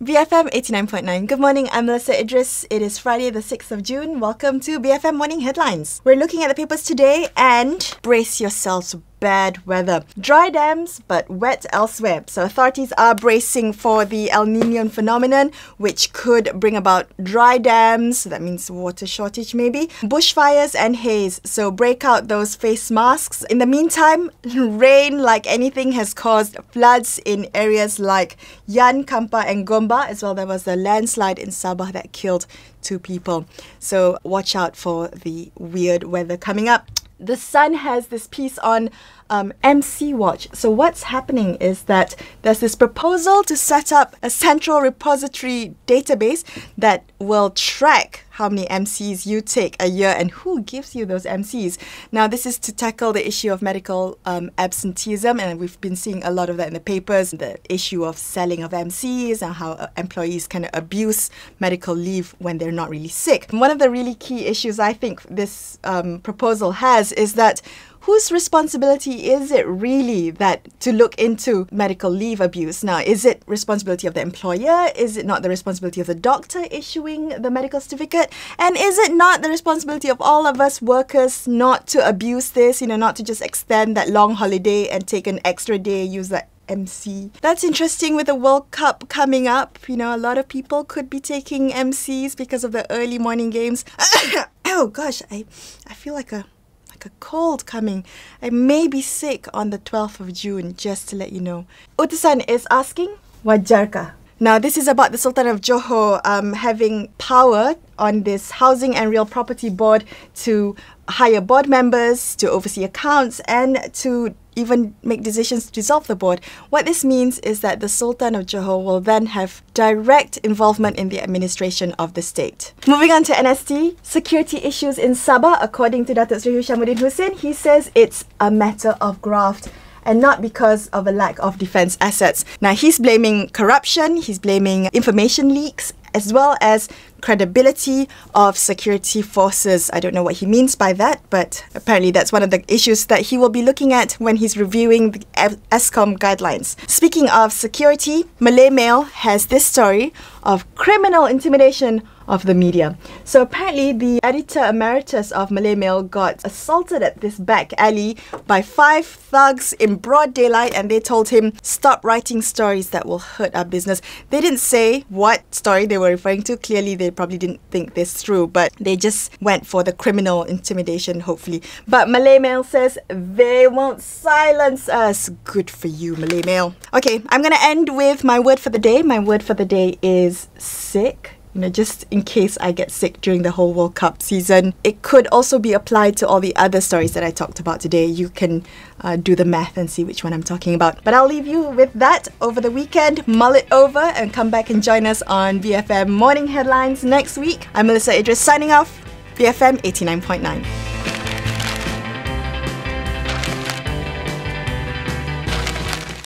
BFM 89.9. Good morning, I'm Melissa Idris. It is Friday the 6th of June. Welcome to BFM Morning Headlines. We're looking at the papers today and brace yourselves. Bad weather. Dry dams, but wet elsewhere. So authorities are bracing for the El Nino phenomenon, which could bring about dry dams, so that means water shortage maybe, bushfires and haze. So break out those face masks. In the meantime, rain like anything has caused floods in areas like Yan, Kampa and Gombak, as well. There was a landslide in Sabah that killed 2 people. So watch out for the weird weather coming up. The Sun has this piece on MC Watch. So what's happening is that there's this proposal to set up a central repository database that will track how many MCs you take a year and who gives you those MCs. Now, this is to tackle the issue of medical absenteeism, and we've been seeing a lot of that in the papers, the issue of selling of MCs and how employees kind of abuse medical leave when they're not really sick. One of the really key issues I think this proposal has is that whose responsibility is it really that to look into medical leave abuse? Now, is it responsibility of the employer? Is it not the responsibility of the doctor issuing the medical certificate? And is it not the responsibility of all of us workers not to abuse this, not to just extend that long holiday and take an extra day, use that MC? That's interesting with the World Cup coming up. A lot of people could be taking MCs because of the early morning games. Oh gosh, I feel like a cold coming. I may be sick on the 12th of June, just to let you know. Utusan is asking, wajarkah? Now, this is about the Sultan of Johor having power on this Housing and Real Property Board to hire board members, to oversee accounts, and to even make decisions to dissolve the board. What this means is that the Sultan of Johor will then have direct involvement in the administration of the state. Moving on to NST, security issues in Sabah. According to Datuk Seri Hishamuddin Hussein, he says it's a matter of graft and not because of a lack of defence assets. Now, he's blaming corruption, he's blaming information leaks, as well as credibility of security forces. I don't know what he means by that, but apparently that's one of the issues that he will be looking at when he's reviewing the ESCOM guidelines. Speaking of security, Malay Mail has this story of criminal intimidation of the media. So apparently the editor emeritus of Malay Mail got assaulted at this back alley by 5 thugs in broad daylight, and they told him, stop writing stories that will hurt our business. They didn't say what story they were referring to. Clearly they probably didn't think this through, but they just went for the criminal intimidation, hopefully. But Malay Mail says they won't silence us. Good for you, Malay Mail. Okay, I'm going to end with my word for the day. My word for the day is sick. Just in case I get sick during the whole World Cup season. It could also be applied to all the other stories that I talked about today. You can do the math and see which one I'm talking about. But I'll leave you with that over the weekend. Mull it over and come back and join us on BFM Morning Headlines next week. I'm Melissa Idris signing off. BFM 89.9.